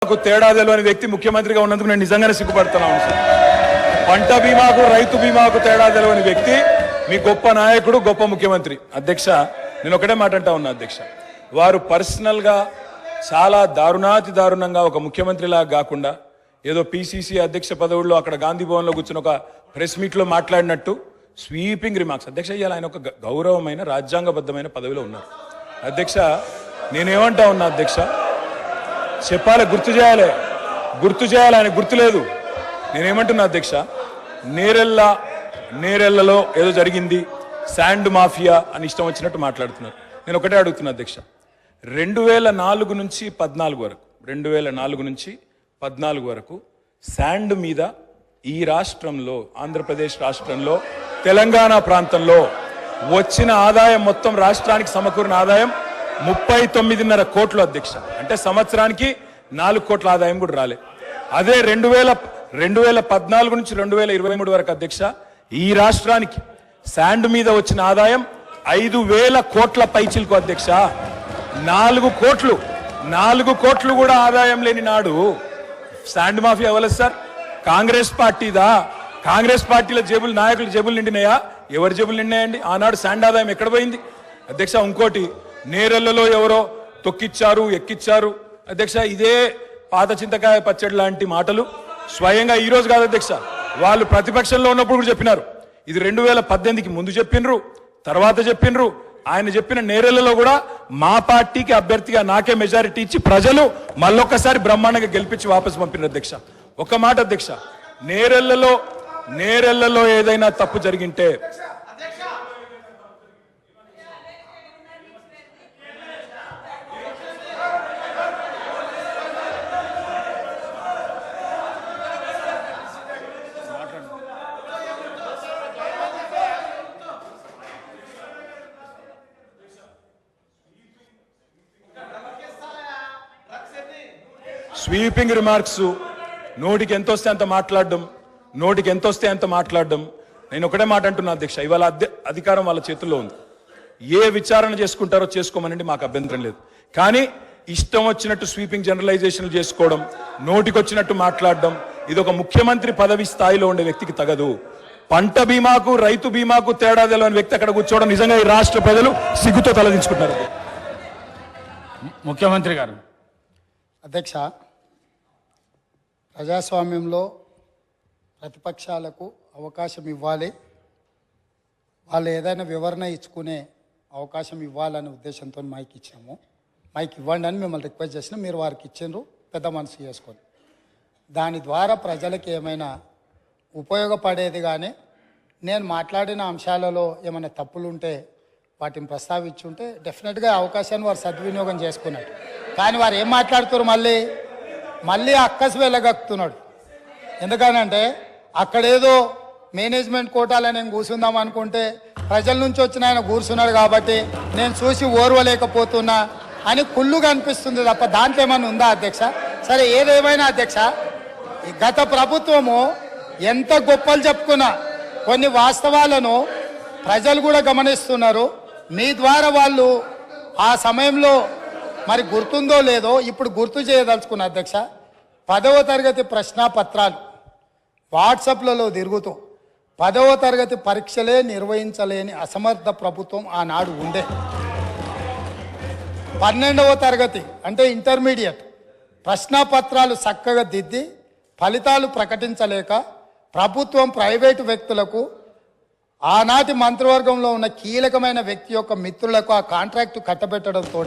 నాకు తేడా తెలియని వ్యక్తి ముఖ్యమంత్రిగా ఉన్నందుకు నేను నిజంగానే సిగ్గుపడుతున్నాను సార్. పంట బీమాకు రైతు బీమాకు తేడా తెలియని వ్యక్తి మీ గొప్ప నాయకుడు, గొప్ప ముఖ్యమంత్రి. అధ్యక్ష, నేను ఒకటే మాట అంటా ఉన్నా అధ్యక్ష, వారు పర్సనల్ గా చాలా దారుణాతి దారుణంగా ఒక ముఖ్యమంత్రిలా కాకుండా ఏదో పిసిసి అధ్యక్ష పదవుల్లో అక్కడ గాంధీ భవన్ లో కూర్చుని ఒక ప్రెస్ మీట్ లో మాట్లాడినట్టు స్వీపింగ్ రిమార్క్స్. అధ్యక్ష, ఇవాళ ఆయన ఒక గౌరవమైన రాజ్యాంగబద్ధమైన పదవిలో ఉన్నారు. అధ్యక్ష, నేనేమంటా ఉన్నా అధ్యక్ష, చెప్పాలి, గుర్తు చేయాలి, ఆయన గుర్తులేదు. నేనేమంటున్నా అధ్యక్ష, నేరెళ్లలో ఏదో జరిగింది, శాండ్ మాఫియా అని ఇష్టం వచ్చినట్టు మాట్లాడుతున్నారు. నేను ఒకటే అడుగుతున్నా అధ్యక్ష, 2004 నుంచి 14 వరకు శాండ్ మీద ఈ రాష్ట్రంలో, ఆంధ్రప్రదేశ్ రాష్ట్రంలో, తెలంగాణ ప్రాంతంలో వచ్చిన ఆదాయం, మొత్తం రాష్ట్రానికి సమకూరిన ఆదాయం 39.5 కోట్లు అధ్యక్ష. అంటే సంవత్సరానికి 4 కోట్ల ఆదాయం కూడా రాలే. అదే 2014 నుంచి 2023 వరకు అధ్యక్ష, ఈ రాష్ట్రానికి శాండ్ మీద వచ్చిన ఆదాయం 5,000 కోట్ల పైచిలకు అధ్యక్ష. 4 కోట్లు కూడా ఆదాయం లేని నాడు శాండ్ మాఫియా అవ్వలేదు సార్. కాంగ్రెస్ పార్టీదా? కాంగ్రెస్ పార్టీల జేబులు, నాయకుల జేబులు నిండినాయా? ఎవరి జేబులు నిండినాయండి? ఆనాడు శాండ్ ఆదాయం ఎక్కడ పోయింది అధ్యక్ష? ఇంకోటి, నేరెళ్లలో ఎవరో తొక్కిచ్చారు, ఎక్కిచ్చారు అధ్యక్ష. ఇదే పాత చింతకాయ పచ్చడి లాంటి మాటలు స్వయంగా ఈ రోజు కాదు అధ్యక్ష, వాళ్ళు ప్రతిపక్షంలో ఉన్నప్పుడు కూడా చెప్పినారు. ఇది 2018కి ముందు చెప్పినరు, తర్వాత చెప్పినరు. ఆయన చెప్పిన నేరెళ్లలో కూడా మా పార్టీకి అభ్యర్థిగా నాకే మెజారిటీ ఇచ్చి ప్రజలు మళ్ళొక్కసారి బ్రహ్మాండంగా గెలిపించి వాపసు పంపినారు అధ్యక్ష. ఒక మాట అధ్యక్ష, నేరెళ్లలో ఏదైనా తప్పు జరిగింటే స్వీపింగ్ రిమార్క్స్, నోటికి ఎంత వస్తే అంత మాట్లాడడం. నేను ఒకటే మాట అంటున్నా అధ్యక్ష, ఇవాళ అధికారం వాళ్ళ చేతుల్లో ఉంది. ఏ విచారణ చేసుకుంటారో చేసుకోమనండి, మాకు అభ్యంతరం లేదు. కానీ ఇష్టం వచ్చినట్టు స్వీపింగ్ జనరలైజేషన్లు చేసుకోవడం, నోటికి వచ్చినట్టు మాట్లాడడం, ఇది ఒక ముఖ్యమంత్రి పదవి స్థాయిలో ఉండే వ్యక్తికి తగదు. పంట బీమాకు రైతు బీమాకు తేడా తెలియని వ్యక్తి అక్కడ కూర్చోవడం నిజంగా ఈ రాష్ట్ర ప్రజలు సిగ్గుతో తలదించుకుంటున్నారు. ముఖ్యమంత్రి గారు. అధ్యక్ష, ప్రజాస్వామ్యంలో ప్రతిపక్షాలకు అవకాశం ఇవ్వాలి, వాళ్ళు ఏదైనా వివరణ ఇచ్చుకునే అవకాశం ఇవ్వాలనే ఉద్దేశంతో మైక్ ఇచ్చాము. మైక్ ఇవ్వండి అని మిమ్మల్ని రిక్వెస్ట్ చేసినా మీరు వారికి ఇచ్చిండ్రు, పెద్ద మనసు చేసుకొని. దాని ద్వారా ప్రజలకు ఏమైనా ఉపయోగపడేది. కానీ నేను మాట్లాడిన అంశాలలో ఏమైనా తప్పులుంటే వాటిని ప్రస్తావించుంటే డెఫినెట్గా అవకాశాన్ని వారు సద్వినియోగం చేసుకున్నాడు. కానీ వారు ఏం మాట్లాడుతారు, మళ్ళీ అక్కసు వెళ్ళగక్కుతున్నాడు. ఎందుకనంటే అక్కడేదో మేనేజ్మెంట్ కోటాలో నేను కూర్చుందాం అనుకుంటే ప్రజల నుంచి వచ్చిన ఆయన కూర్చున్నాడు కాబట్టి నేను చూసి ఓర్వలేకపోతున్నా అని కుళ్ళుగా అనిపిస్తుంది తప్ప దాంట్లో ఏమైనా ఉందా అధ్యక్ష? సరే, ఏదేమైనా అధ్యక్ష, ఈ గత ప్రభుత్వము ఎంత గొప్పలు చెప్పుకున్నా కొన్ని వాస్తవాలను ప్రజలు కూడా గమనిస్తున్నారు. మీ ద్వారా వాళ్ళు ఆ సమయంలో మరి గుర్తుందో లేదో ఇప్పుడు గుర్తు చేయదలుచుకున్న అధ్యక్ష, 10వ తరగతి ప్రశ్నాపత్రాలు వాట్సాప్లలో తిరుగుతూ 10వ తరగతి పరీక్షలే నిర్వహించలేని అసమర్థ ప్రభుత్వం ఆనాడు ఉండే. 12వ తరగతి అంటే ఇంటర్మీడియట్ ప్రశ్నాపత్రాలు చక్కగా దిద్ది ఫలితాలు ప్రకటించలేక ప్రభుత్వం ప్రైవేటు వ్యక్తులకు, ఆనాటి మంత్రివర్గంలో ఉన్న కీలకమైన వ్యక్తి యొక్క మిత్రులకు ఆ కాంట్రాక్టు కట్టబెట్టడంతో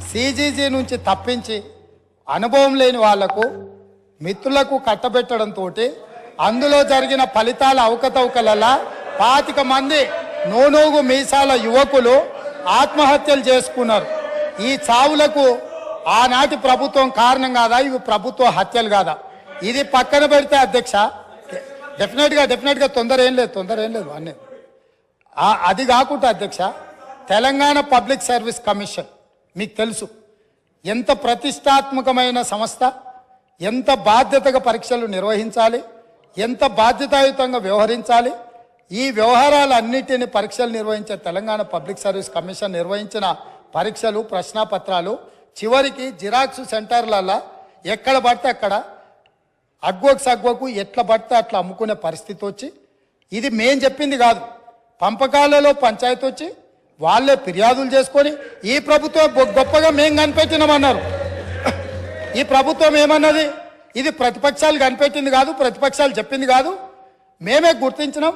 సిజీజీ నుంచి తప్పించి అనుభవం లేని వాళ్లకు మిత్రులకు కట్టబెట్టడంతో అందులో జరిగిన ఫలితాల అవకతవకలలా 25 మంది నోనోగు మీసాల యువకులు ఆత్మహత్యలు చేసుకున్నారు. ఈ చావులకు ఆనాటి ప్రభుత్వం కారణం కాదా? ఇవి ప్రభుత్వ హత్యలు కాదా? ఇది పక్కన పెడితే అధ్యక్ష, డెఫినెట్గా తొందర ఏం లేదు అన్నీ. అది కాకుండా అధ్యక్ష, తెలంగాణ పబ్లిక్ సర్వీస్ కమిషన్ మీకు తెలుసు ఎంత ప్రతిష్టాత్మకమైన సంస్థ, ఎంత బాధ్యతగా పరీక్షలు నిర్వహించాలి, ఎంత బాధ్యతాయుతంగా వ్యవహరించాలి. ఈ వ్యవహారాలన్నిటిని పరీక్షలు నిర్వహించే తెలంగాణ పబ్లిక్ సర్వీస్ కమిషన్ నిర్వహించిన పరీక్షలు, ప్రశ్నాపత్రాలు చివరికి జిరాక్స్ సెంటర్లలో ఎక్కడ పడితే అక్కడ అగ్వకు సగ్వకు ఎట్లా పడితే అట్లా అమ్ముకునే పరిస్థితి వచ్చి ఇది మేం చెప్పింది కాదు. పంపకాలలో పంచాయతీ వచ్చి వాళ్ళే ఫిర్యాదులు చేసుకొని ఈ ప్రభుత్వం గొప్పగా మేం కనిపెట్టినామన్నారు. ఈ ప్రభుత్వం ఏమన్నది? ఇది ప్రతిపక్షాలు కనిపెట్టింది కాదు, ప్రతిపక్షాలు చెప్పింది కాదు, మేమే గుర్తించినాం.